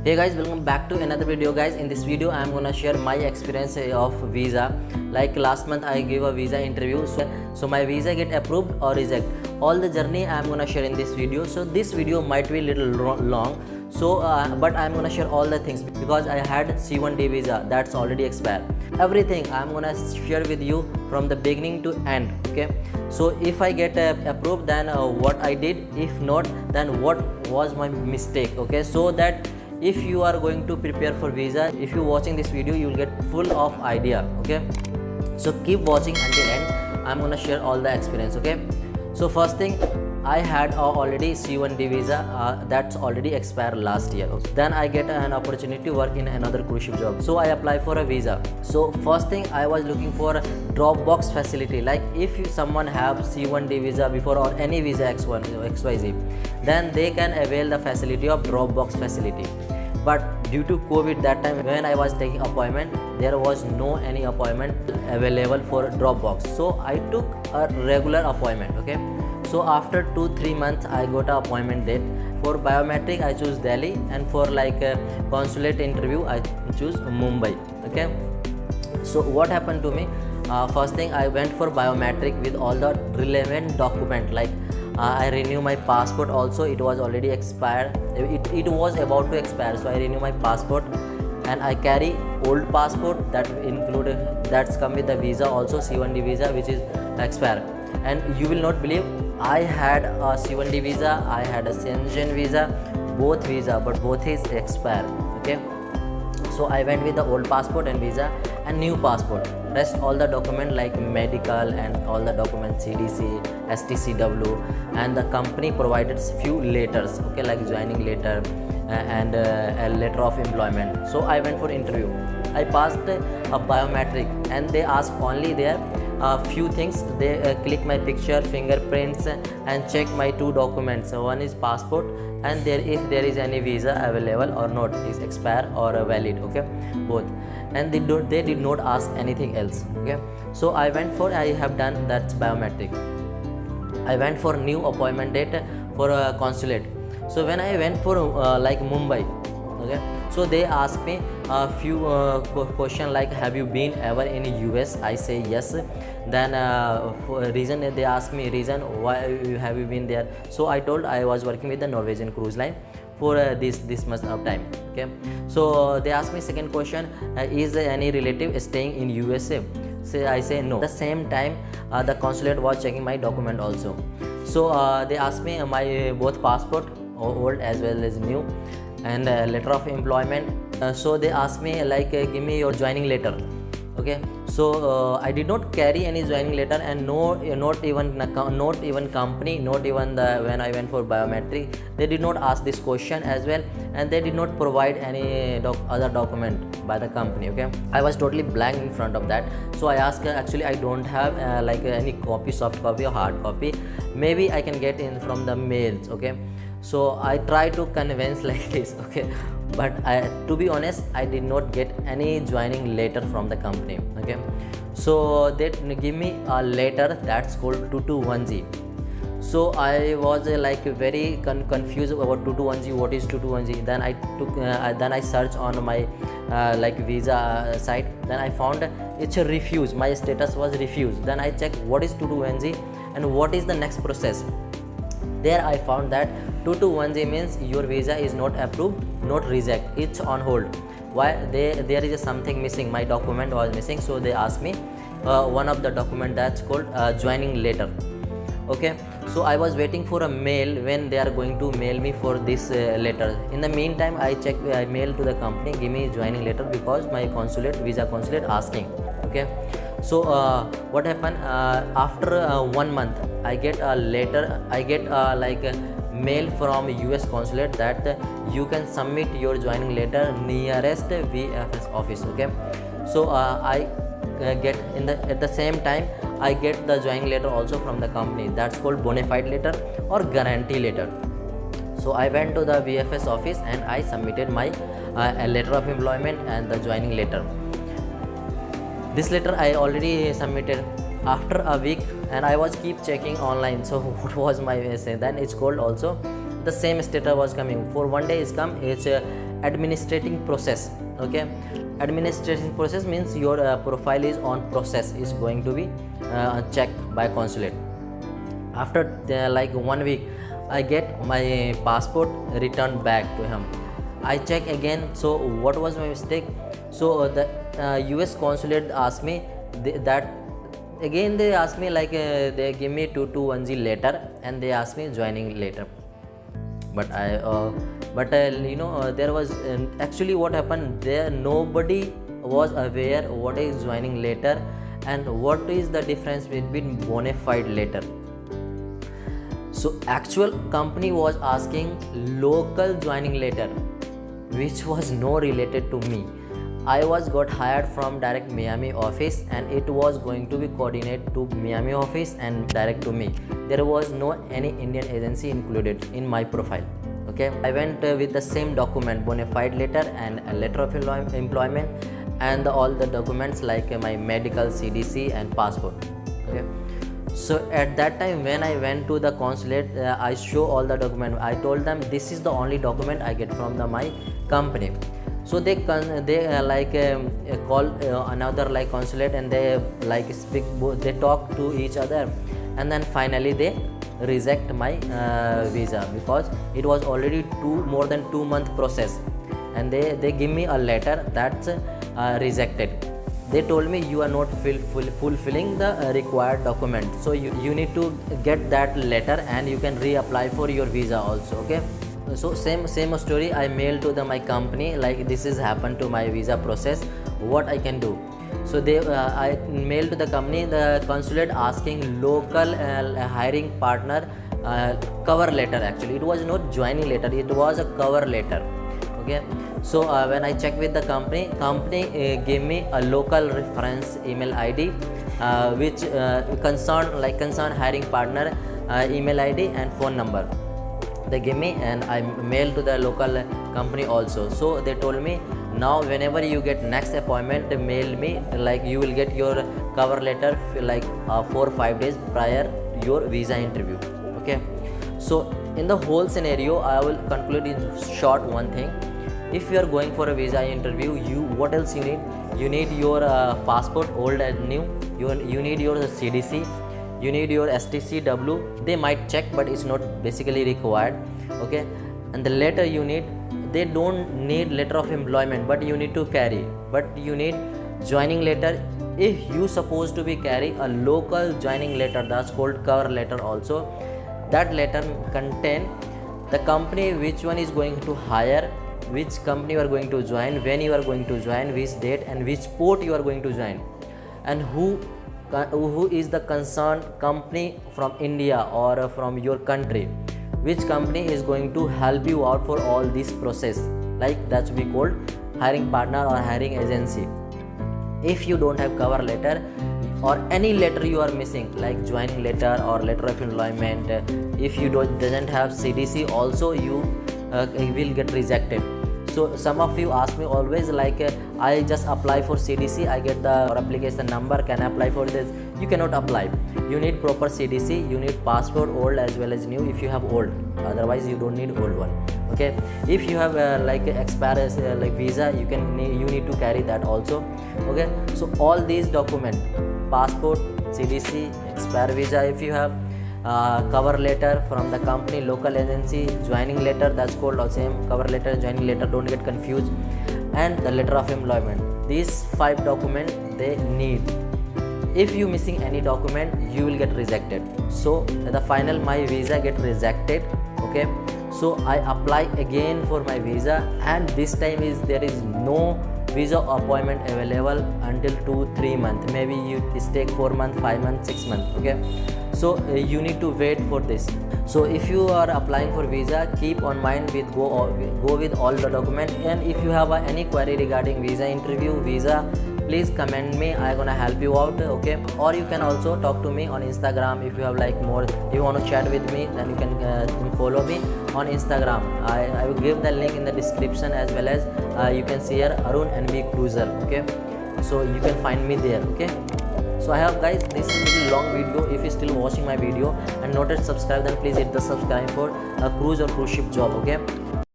Hey guys, welcome back to another video guys. In this video I am gonna share my experience of visa. Like last month I gave a visa interview, so my visa get approved or reject. All the journey I am gonna share in this video. So this video might be a little long, but I am gonna share all the things because I had C1D visa that's already expired. Everything I am gonna share with you from the beginning to end. Okay, so if I get approved, then what I did, if not, then what was my mistake. Okay, so that if you are going to prepare for visa, if you watching this video, you will get full of idea. Okay, so keep watching until end. I'm gonna share all the experience. Okay, so first thing, I had already C1D visa that's already expired last year. Then I get an opportunity to work in another cruise ship job, so I apply for a visa. So first thing, I was looking for drop box facility. Like if someone have C1D visa before or any visa X1 XYZ, then they can avail the facility of drop box facility. But due to COVID, that time when I was taking appointment, there was no any appointment available for drop box, so I took a regular appointment. Okay, so after 2-3 months I got an appointment date. For biometric I choose Delhi, and for like a consulate interview I choose Mumbai. Okay, so what happened to me, first thing, I went for biometric with all the relevant document. Like I renew my passport also, it was already expired, it was about to expire, so I renew my passport, and I carry old passport that that's come with the visa also, C1D visa, which is expired. And you will not believe, I had a C1D visa, I had a Schengen visa, but both is expired. Okay, so I went with the old passport and visa and new passport. Rest all the document like medical and all the documents, CDC, STCW, and the company provided few letters. Okay, like joining letter and a letter of employment. So I went for interview. I passed a biometric, and they ask only there few things. They click my picture, fingerprints, and check my two documents. So one is passport, and if there is any visa available or not, is expired or valid. Okay, both. And they did not ask anything else. Okay, so I have done that biometric. I went for new appointment date for a consulate. So when I went for like Mumbai, okay, so they asked me a few question like, have you been ever in US? I say yes. Then for reason, they asked me reason why have you been there. So I told I was working with the Norwegian cruise line for this much of time. Okay, so they asked me second question, is any relative staying in USA? I say no. At the same time, the consulate was checking my document also. So they asked me my both passport, old as well as new, and letter of employment. So they asked me like, give me your joining letter. Okay, so I did not carry any joining letter, and not even company, not even when I went for biometric, they did not ask this question as well, and they did not provide any other document by the company. Okay, I was totally blank in front of that. So I asked, actually I don't have like any copy, soft copy or hard copy, maybe I can get in from the mails. Okay, so I try to convince like this. Okay, but to be honest, I did not get any joining letter from the company. Okay, so they give me a letter that's called 221G. So I was like very confused about 221G. What is 221G? Then I took then I searched on my like visa site. Then I found it's a refuse. My status was refused. Then I checked what is 221G and what is the next process. There I found that 221G means your visa is not approved, not reject, it's on hold. Why? There is something missing, my document was missing. So they asked me one of the document that's called joining letter. Okay, so I was waiting for a mail when they are going to mail me for this letter. In the meantime, I mail to the company, give me joining letter, because my visa consulate asking. Okay, so what happened, after 1 month I get a letter, I get like a mail from US consulate that you can submit your joining letter nearest VFS office. Okay, so I get at the same time I get the joining letter also from the company, that's called bona fide letter or guarantee letter. So I went to the VFS office and I submitted my letter of employment and the joining letter. This letter I already submitted after a week, and I was keep checking online. So what was my message? Then it's called also the same status was coming. For one day it's come, it's administrating process. Okay, administrating process means your profile is on process, is going to be checked by consulate. After like 1 week, I get my passport returned back to him. I check again, so what was my mistake? So the US consulate asked me that again. They asked me like they give me 2210 letter, and they asked me joining letter. But there was actually what happened there, nobody was aware what is joining letter and what is the difference between bona fide letter. So actual company was asking local joining letter, which was no related to me. I was got hired from direct Miami office, and it was going to be coordinated to Miami office and direct to me. There was no any Indian agency included in my profile. Okay, I went with the same document, bona fide letter and a letter of employment, and all the documents like my medical, CDC and passport. Okay, so at that time when I went to the consulate, I show all the document. I told them this is the only document I get from my company. So they call another like consulate, and they like speak, they talk to each other, and then finally they reject my visa, because it was already more than 2 month process, and they give me a letter that's rejected. They told me you are not fulfilling the required document, so you need to get that letter and you can reapply for your visa also. Okay, so same story I mailed to my company, like this is happened to my visa process, what I can do. So I mailed to the company, the consulate asking local hiring partner cover letter. Actually it was not joining letter, it was a cover letter. Okay, so when I checked with the company gave me a local reference email ID, which concerned hiring partner email ID and phone number they gave me, and I mailed to the local company also. So they told me, now whenever you get next appointment, mail me, like you will get your cover letter like 4 or 5 days prior your visa interview. Okay, so in the whole scenario I will conclude in short one thing. If you are going for a visa interview, what else you need? You need your passport, old and new. You need your CDC, you need your STCW. They might check, but it's not basically required. Okay, and the letter you need, they don't need letter of employment, but you need to carry, but you need joining letter. If you supposed to be carry a local joining letter, that's called cover letter also. That letter contain the company, which one is going to hire, which company you are going to join, when you are going to join, which date and which port you are going to join, and who is the concerned company from India or from your country, which company is going to help you out for all this process. Like that's we called hiring partner or hiring agency. If you don't have cover letter or any letter you are missing, like joining letter or letter of employment, if you doesn't have CDC also, you will get rejected. So some of you ask me always like I just apply for CDC, I get the application number, can I apply for this? You cannot apply. You need proper CDC, you need passport, old as well as new if you have old, otherwise you don't need old one. Okay, if you have like expired like visa, you need to carry that also. Okay, so all these documents, passport, CDC, expired visa if you have, cover letter from the company, local agency, joining letter, that's called the same cover letter, joining letter, don't get confused, and the letter of employment. These 5 documents they need. If you missing any document, you will get rejected. So the final my visa get rejected. Okay, so I apply again for my visa, and this time there is no visa appointment available until 2-3 months. Maybe you take 4 months, 5 months, 6 months. Okay, so you need to wait for this. So if you are applying for visa, keep on mind with go with all the documents. And if you have any query regarding visa interview, visa, please comment me, I gonna help you out. Okay, or you can also talk to me on Instagram. If you have like more, if you want to chat with me, then you can follow me on Instagram. I will give the link in the description, as well as you can see here Arun NV Cruiser. Okay, so you can find me there. Okay, so I have guys, this is a little long video. If you're still watching my video and not yet subscribed, then please hit the subscribe for a cruise or cruise ship job. Okay,